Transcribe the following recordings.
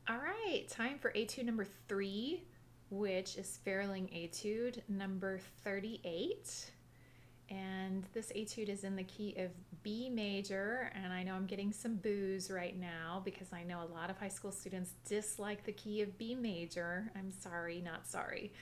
All right, time for etude number 3, which is Ferling etude number 38. And this etude is in the key of B major, and I know I'm getting some boos right now because I know a lot of high school students dislike the key of B major. I'm sorry, not sorry.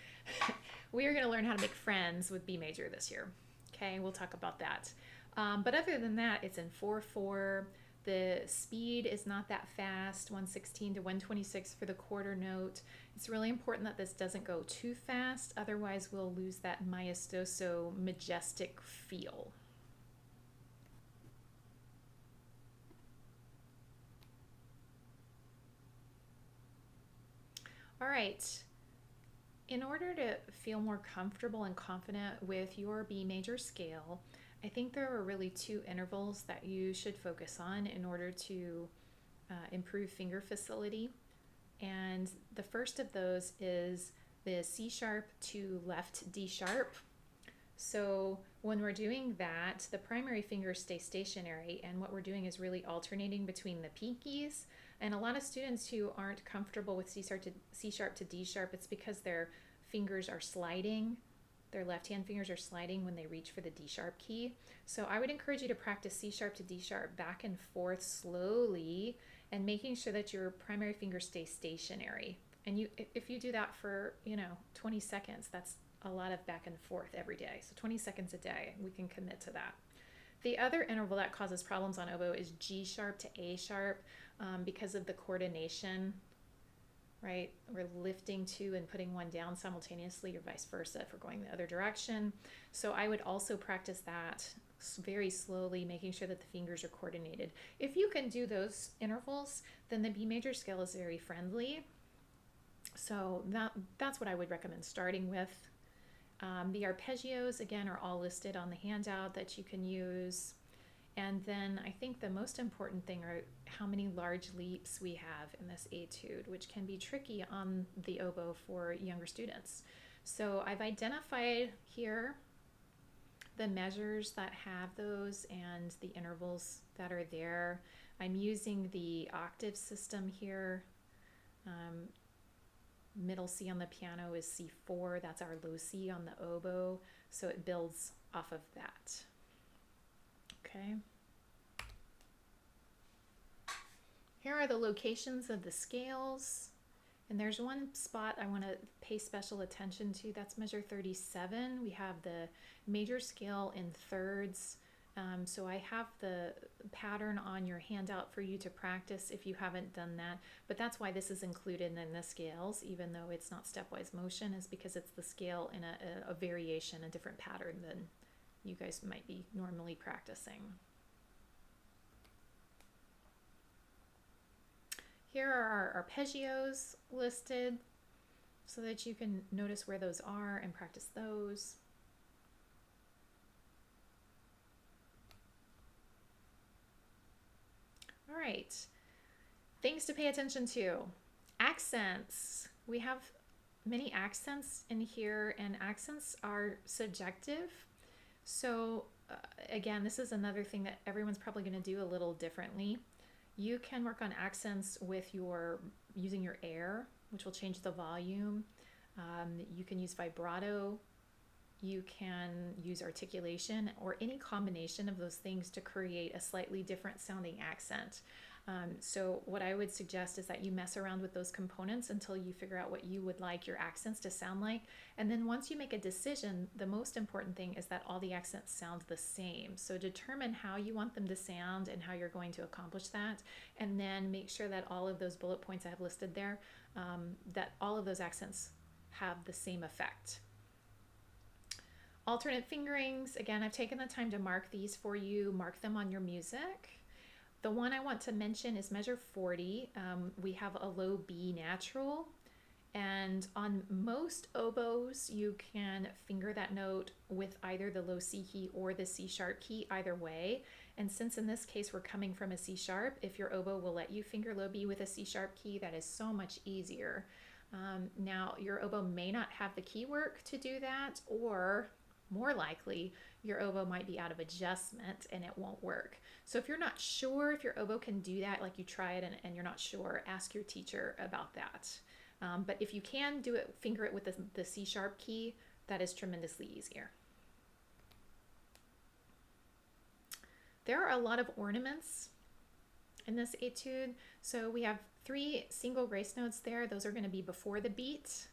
We are going to learn how to make friends with B major this year. Okay, we'll talk about that. But other than that, it's in 4/4. The speed is not that fast, 116 to 126 for the quarter note. It's really important that this doesn't go too fast, otherwise we'll lose that maestoso, majestic feel. All right, in order to feel more comfortable and confident with your B major scale, I think there are really 2 intervals that you should focus on in order to improve finger facility. And the first of those is the C sharp to left D sharp. So when we're doing that, the primary fingers stay stationary, and what we're doing is really alternating between the pinkies. And a lot of students who aren't comfortable with C sharp to D sharp, it's because their fingers are sliding. Their left hand fingers are sliding when they reach for the D sharp key. So I would encourage you to practice C sharp to D sharp back and forth slowly, and making sure that your primary finger stays stationary. And if you do that for 20 seconds, that's a lot of back and forth every day. So 20 seconds a day, we can commit to that. The other interval that causes problems on oboe is G sharp to A sharp, because of the coordination, right? We're lifting 2 and putting 1 down simultaneously, or vice versa if we're going the other direction. So I would also practice that very slowly, making sure that the fingers are coordinated. If you can do those intervals, then the B major scale is very friendly. So that's what I would recommend starting with. The arpeggios, again, are all listed on the handout that you can use. And then I think the most important thing are how many large leaps we have in this etude, which can be tricky on the oboe for younger students. So I've identified here the measures that have those and the intervals that are there. I'm using the octave system here. Middle C on the piano is C4. That's our low C on the oboe. So it builds off of that. Okay. Here are the locations of the scales. And there's one spot I want to pay special attention to. That's measure 37. We have the major scale in thirds. So I have the pattern on your handout for you to practice if you haven't done that. But that's why this is included in the scales, even though it's not stepwise motion, is because it's the scale in a variation, a different pattern than you guys might be normally practicing. Here are our arpeggios listed so that you can notice where those are and practice those. All right, things to pay attention to. Accents. We have many accents in here, and accents are subjective. So again, this is another thing that everyone's probably going to do a little differently. You can work on accents with using your air, which will change the volume. You can use vibrato. You can use articulation, or any combination of those things to create a slightly different sounding accent. So what I would suggest is that you mess around with those components until you figure out what you would like your accents to sound like. And then once you make a decision, the most important thing is that all the accents sound the same. So determine how you want them to sound and how you're going to accomplish that. And then make sure that all of those bullet points I have listed there, that all of those accents have the same effect. Alternate fingerings, again, I've taken the time to mark these for you. Mark them on your music. The one I want to mention is measure 40. We have a low B natural, and on most oboes you can finger that note with either the low C key or the C sharp key, either way. And since in this case we're coming from a C sharp, if your oboe will let you finger low B with a C sharp key, that is so much easier. Now your oboe may not have the key work to do that, or more likely your oboe might be out of adjustment and it won't work. So if you're not sure if your oboe can do that, like you try it and you're not sure, ask your teacher about that. But if you can do it, finger it with the C sharp key, that is tremendously easier. There are a lot of ornaments in this etude. So we have 3 single grace notes there. Those are going to be before the beat.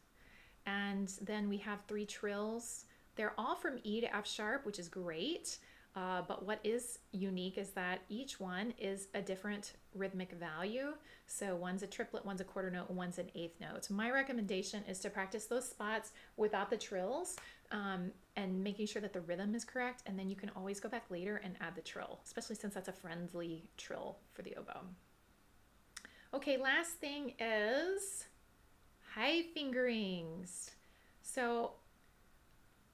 And then we have 3 trills. They're all from E to F sharp, which is great. But what is unique is that each one is a different rhythmic value. So one's a triplet, one's a quarter note, one's an eighth note. My recommendation is to practice those spots without the trills, and making sure that the rhythm is correct. And then you can always go back later and add the trill, especially since that's a friendly trill for the oboe. Okay, last thing is high fingerings. So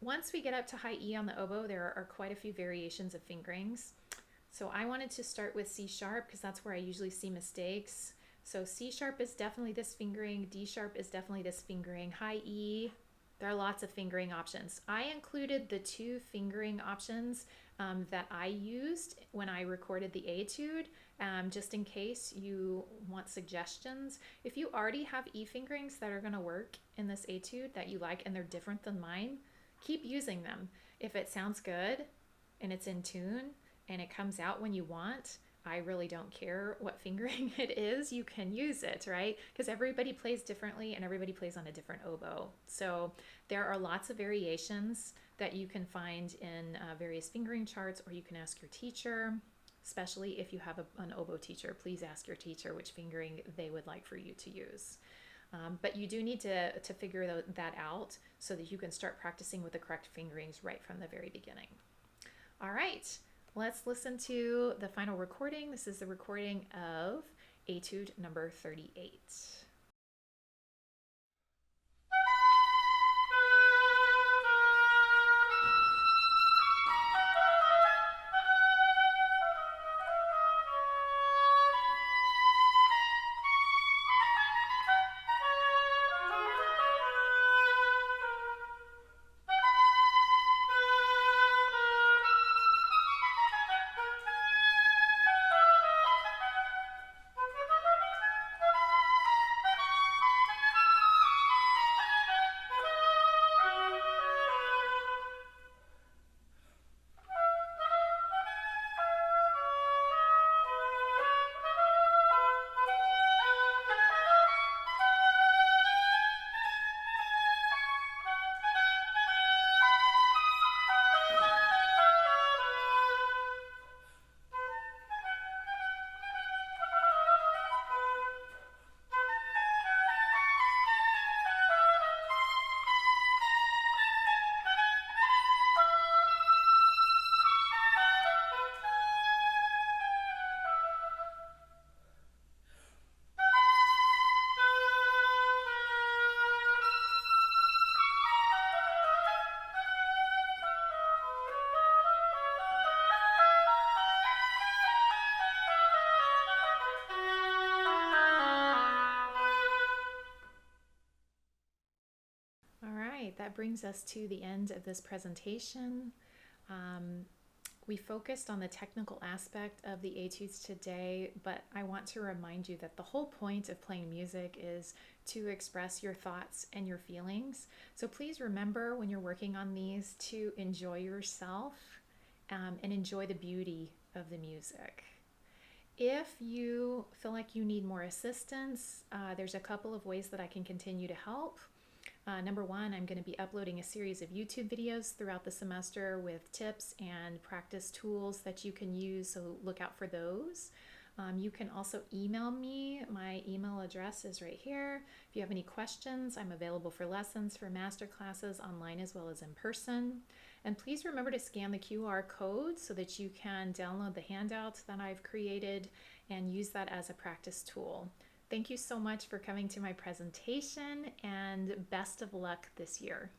once we get up to high E on the oboe, there are quite a few variations of fingerings. So I wanted to start with C sharp because that's where I usually see mistakes. So C sharp is definitely this fingering, D sharp is definitely this fingering, high E, there are lots of fingering options. I included the 2 fingering options that I used when I recorded the etude, just in case you want suggestions. If you already have E fingerings that are going to work in this etude that you like and they're different than mine, keep using them. If it sounds good and it's in tune and it comes out when you want, I really don't care what fingering it is, you can use it, right? Because everybody plays differently and everybody plays on a different oboe. So there are lots of variations that you can find in various fingering charts, or you can ask your teacher, especially if you have an oboe teacher. Please ask your teacher which fingering they would like for you to use. But you do need to figure that out so that you can start practicing with the correct fingerings right from the very beginning. All right, let's listen to the final recording. This is the recording of etude number 38. That brings us to the end of this presentation. We focused on the technical aspect of the etudes today, but I want to remind you that the whole point of playing music is to express your thoughts and your feelings. So please remember when you're working on these to enjoy yourself and enjoy the beauty of the music. If you feel like you need more assistance, there's a couple of ways that I can continue to help. Number 1, I'm going to be uploading a series of YouTube videos throughout the semester with tips and practice tools that you can use, so look out for those. You can also email me. My email address is right here. If you have any questions, I'm available for lessons, for master classes, online as well as in person. And please remember to scan the QR code so that you can download the handouts that I've created and use that as a practice tool. Thank you so much for coming to my presentation, and best of luck this year.